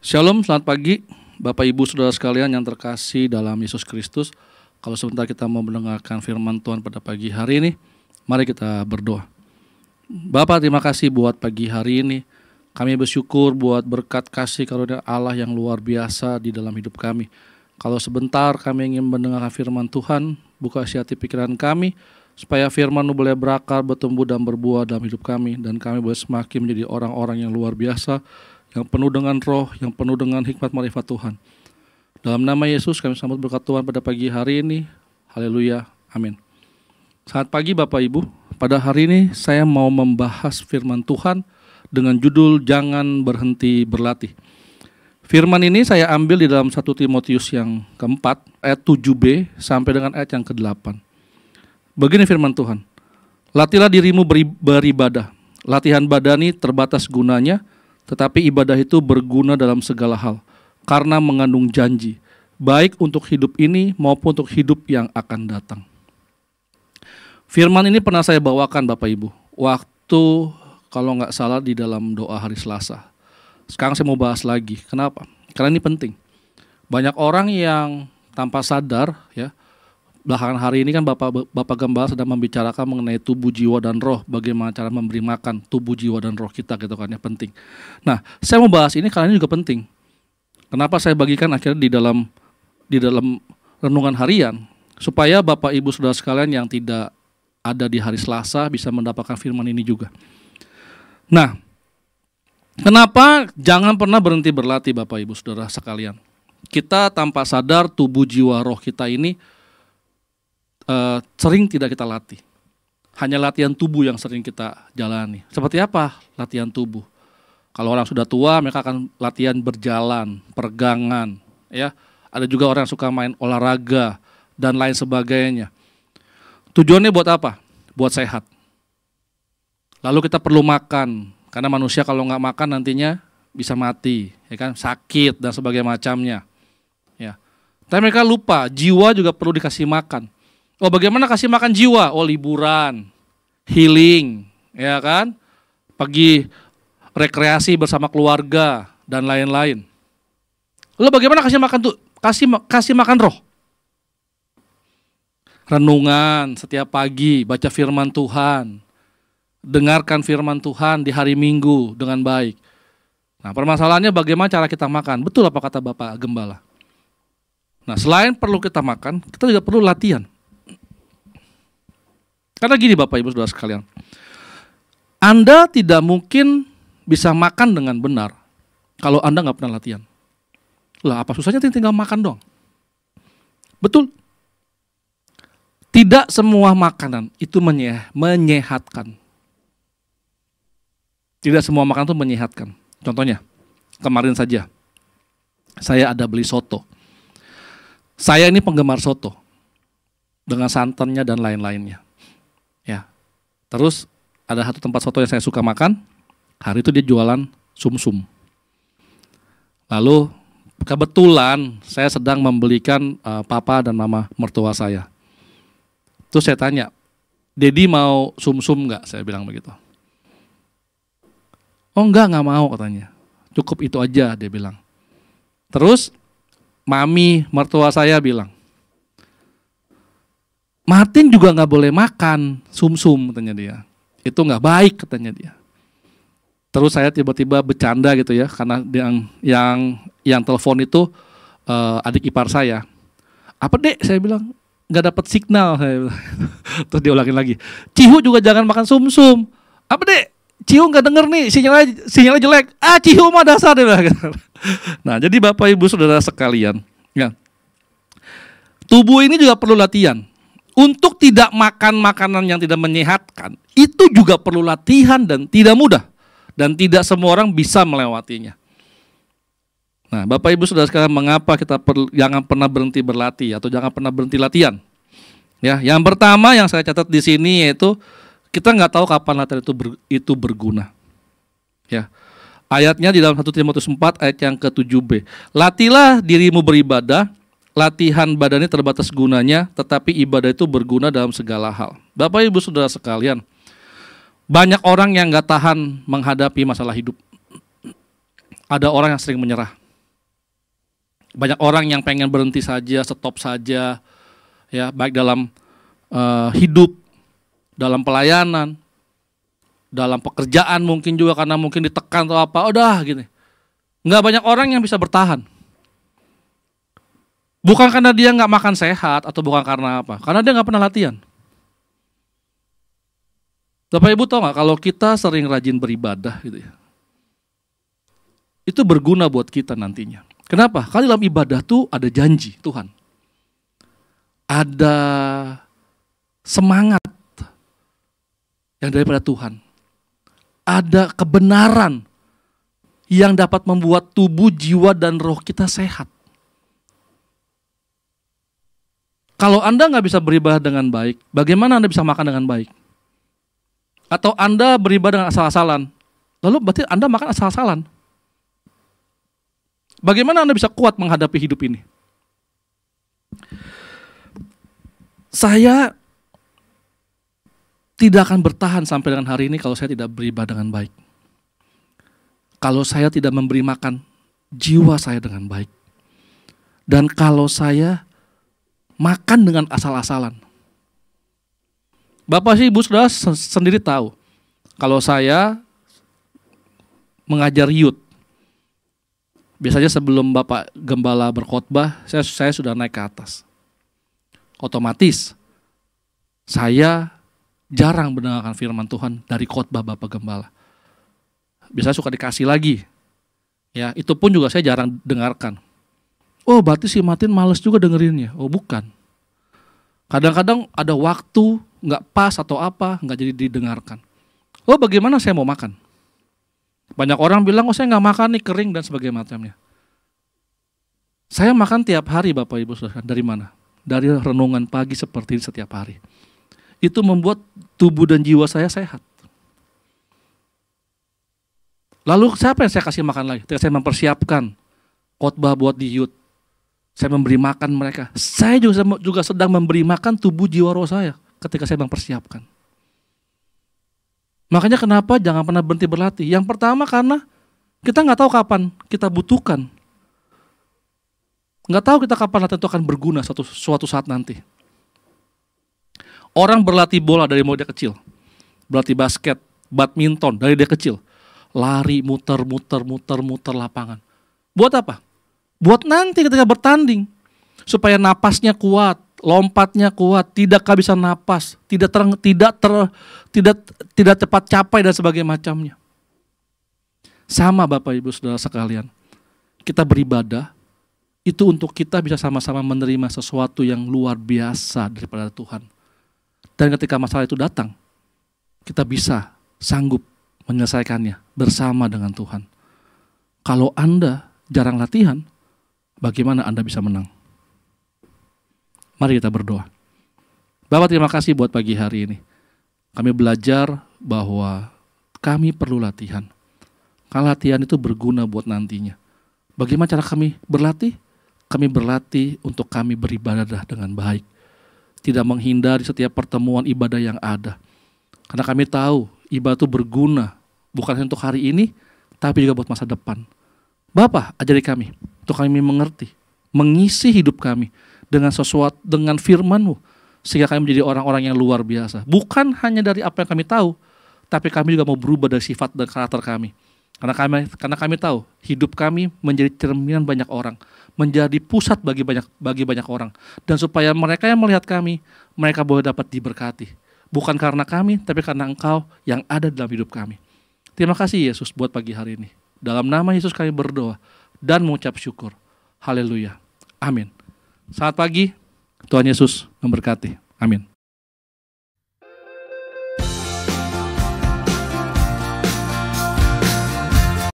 Shalom, selamat pagi Bapak Ibu Saudara sekalian yang terkasih dalam Yesus Kristus. Kalau sebentar kita mau mendengarkan firman Tuhan pada pagi hari ini, mari kita berdoa. Bapak, terima kasih buat pagi hari ini. Kami bersyukur buat berkat kasih karunia Allah yang luar biasa di dalam hidup kami. Kalau sebentar kami ingin mendengarkan firman Tuhan, buka hati pikiran kami, supaya firman-Mu boleh berakar, bertumbuh dan berbuah dalam hidup kami, dan kami boleh semakin menjadi orang-orang yang luar biasa, yang penuh dengan roh, yang penuh dengan hikmat marifat Tuhan. Dalam nama Yesus kami sambut berkat Tuhan pada pagi hari ini. Haleluya, amin. Selamat pagi Bapak Ibu. Pada hari ini saya mau membahas firman Tuhan dengan judul Jangan Berhenti Berlatih. Firman ini saya ambil di dalam 1 Timotius yang keempat, ayat 7b sampai dengan ayat yang ke-8. Begini firman Tuhan. Latihlah dirimu beribadah. Latihan badani terbatas gunanya, tetapi ibadah itu berguna dalam segala hal, karena mengandung janji, baik untuk hidup ini maupun untuk hidup yang akan datang. Firman ini pernah saya bawakan Bapak Ibu, waktu kalau nggak salah di dalam doa hari Selasa. Sekarang saya mau bahas lagi, kenapa? Karena ini penting. Banyak orang yang tanpa sadar, ya, belakangan hari ini kan Bapak Gembala sedang membicarakan mengenai tubuh, jiwa, dan roh. Bagaimana cara memberi makan tubuh, jiwa, dan roh kita gitu kan ya, penting. Nah, saya mau bahas ini karena ini juga penting. Kenapa saya bagikan akhirnya di dalam renungan harian, supaya Bapak Ibu Saudara sekalian yang tidak ada di hari Selasa bisa mendapatkan firman ini juga. Nah, kenapa jangan pernah berhenti berlatih Bapak Ibu Saudara sekalian? Kita tanpa sadar tubuh, jiwa, roh kita ini sering tidak kita latih. Hanya latihan tubuh yang sering kita jalani. Seperti apa latihan tubuh? Kalau orang sudah tua, mereka akan latihan berjalan, peregangan, ya. Ada juga orang yang suka main olahraga dan lain sebagainya. Tujuannya buat apa? Buat sehat. Lalu kita perlu makan, karena manusia kalau nggak makan nantinya bisa mati, ya kan? Sakit dan sebagainya macamnya. Ya. Tapi mereka lupa, jiwa juga perlu dikasih makan. Oh, bagaimana kasih makan jiwa? Oh, liburan, healing, ya kan? Pergi rekreasi bersama keluarga dan lain-lain. Lalu bagaimana kasih makan tuh? Kasih makan roh. Renungan setiap pagi, baca firman Tuhan. Dengarkan firman Tuhan di hari Minggu dengan baik. Nah, permasalahannya bagaimana cara kita makan? Betul apa kata Bapak Gembala? Nah, selain perlu kita makan, kita juga perlu latihan. Karena gini Bapak Ibu Saudara sekalian, Anda tidak mungkin bisa makan dengan benar kalau Anda nggak pernah latihan. Lah, apa susahnya tinggal makan dong? Betul. Tidak semua makanan itu menyehatkan. Tidak semua makanan itu menyehatkan. Contohnya, kemarin saja saya ada beli soto. Saya ini penggemar soto dengan santannya dan lain-lainnya. Ya. Terus ada satu tempat soto yang saya suka makan. Hari itu dia jualan sumsum. Lalu kebetulan saya sedang membelikan papa dan mama mertua saya. Terus saya tanya, Dedi mau sumsum nggak? Saya bilang begitu. Oh nggak mau katanya. Cukup itu aja dia bilang. Terus mami mertua saya bilang, Martin juga nggak boleh makan sumsum katanya dia. Itu nggak baik katanya dia. Terus saya tiba-tiba bercanda gitu ya, karena yang telepon itu adik ipar saya. Apa dek? Saya bilang nggak dapat signal. Saya bilang. Terus dia ulangin lagi. Cihu juga jangan makan sumsum. Apa dek? Cihu nggak denger nih, sinyalnya jelek. Cihu mah dasar dia bilang. Nah, jadi Bapak Ibu Saudara sekalian, ya, tubuh ini juga perlu latihan. Untuk tidak makan makanan yang tidak menyehatkan, itu juga perlu latihan dan tidak mudah. Dan tidak semua orang bisa melewatinya. Nah, Bapak Ibu Saudara sekalian, mengapa kita jangan pernah berhenti berlatih atau jangan pernah berhenti latihan? Ya, yang pertama yang saya catat di sini yaitu kita nggak tahu kapan latihan itu berguna. Ya, ayatnya di dalam 1 Timotius 4 ayat yang ke-7b. Latihlah dirimu beribadah. Latihan badannya terbatas gunanya, tetapi ibadah itu berguna dalam segala hal. Bapak Ibu Saudara sekalian, banyak orang yang gak tahan menghadapi masalah hidup. Ada orang yang sering menyerah. Banyak orang yang pengen berhenti saja, stop saja, ya, baik dalam hidup, dalam pelayanan, dalam pekerjaan mungkin juga karena mungkin ditekan atau apa, udah gini. Nggak banyak orang yang bisa bertahan. Bukan karena dia nggak makan sehat atau bukan karena apa, karena dia nggak pernah latihan. Bapak Ibu tahu nggak kalau kita sering rajin beribadah gitu ya, itu berguna buat kita nantinya. Kenapa? Karena dalam ibadah tuh ada janji Tuhan. Ada semangat yang daripada Tuhan. Ada kebenaran yang dapat membuat tubuh, jiwa, dan roh kita sehat. Kalau Anda nggak bisa beribadah dengan baik, bagaimana Anda bisa makan dengan baik? Atau Anda beribadah dengan asal-asalan, lalu berarti Anda makan asal-asalan. Bagaimana Anda bisa kuat menghadapi hidup ini? Saya tidak akan bertahan sampai dengan hari ini kalau saya tidak beribadah dengan baik. Kalau saya tidak memberi makan jiwa saya dengan baik. Dan kalau saya makan dengan asal-asalan. Bapak sih, Ibu, Saudara sendiri tahu. Kalau saya mengajar youth, biasanya sebelum Bapak Gembala berkhotbah, saya sudah naik ke atas. Otomatis saya jarang mendengarkan firman Tuhan dari khotbah Bapak Gembala. Biasanya suka dikasih lagi. Ya, itu pun juga saya jarang dengarkan. Oh, berarti si Martin males juga dengerinnya. Oh, bukan. Kadang-kadang ada waktu nggak pas atau apa, nggak jadi didengarkan. Oh, bagaimana saya mau makan? Banyak orang bilang, oh saya nggak makan nih, kering dan sebagainya macamnya. Saya makan tiap hari Bapak Ibu Saudara. Dari mana? Dari renungan pagi seperti ini setiap hari. Itu membuat tubuh dan jiwa saya sehat. Lalu siapa yang saya kasih makan lagi? Ketika saya mempersiapkan khotbah buat di youth, saya memberi makan mereka. Saya juga sedang memberi makan tubuh jiwa roh saya ketika saya mempersiapkan. Makanya kenapa jangan pernah berhenti berlatih. Yang pertama karena kita nggak tahu kapan kita butuhkan. Nggak tahu kita kapan latihan itu akan berguna suatu saat nanti. Orang berlatih bola dari mulai dia kecil. Berlatih basket, badminton dari dia kecil. Lari, muter lapangan. Buat apa? Buat nanti ketika bertanding. Supaya napasnya kuat, lompatnya kuat, tidak kehabisan napas, tidak cepat capai dan sebagainya macamnya. Sama Bapak Ibu Saudara sekalian. Kita beribadah itu untuk kita bisa sama-sama menerima sesuatu yang luar biasa daripada Tuhan. Dan ketika masalah itu datang, kita bisa sanggup menyelesaikannya bersama dengan Tuhan. Kalau Anda jarang latihan, bagaimana Anda bisa menang? Mari kita berdoa. Bapak, terima kasih buat pagi hari ini. Kami belajar bahwa kami perlu latihan. Karena latihan itu berguna buat nantinya. Bagaimana cara kami berlatih? Kami berlatih untuk kami beribadah dengan baik. Tidak menghindari setiap pertemuan ibadah yang ada. Karena kami tahu ibadah itu berguna. Bukan hanya untuk hari ini, tapi juga buat masa depan. Bapak, ajari kami untuk kami mengerti, mengisi hidup kami dengan sesuatu, dengan firman-Mu, sehingga kami menjadi orang-orang yang luar biasa. Bukan hanya dari apa yang kami tahu, tapi kami juga mau berubah dari sifat dan karakter kami. Karena kami tahu hidup kami menjadi cerminan banyak orang, menjadi pusat bagi banyak orang. Dan supaya mereka yang melihat kami, mereka boleh dapat diberkati. Bukan karena kami, tapi karena Engkau yang ada dalam hidup kami. Terima kasih Yesus buat pagi hari ini. Dalam nama Yesus kami berdoa dan mengucap syukur. Haleluya. Amin. Selamat pagi. Tuhan Yesus memberkati. Amin.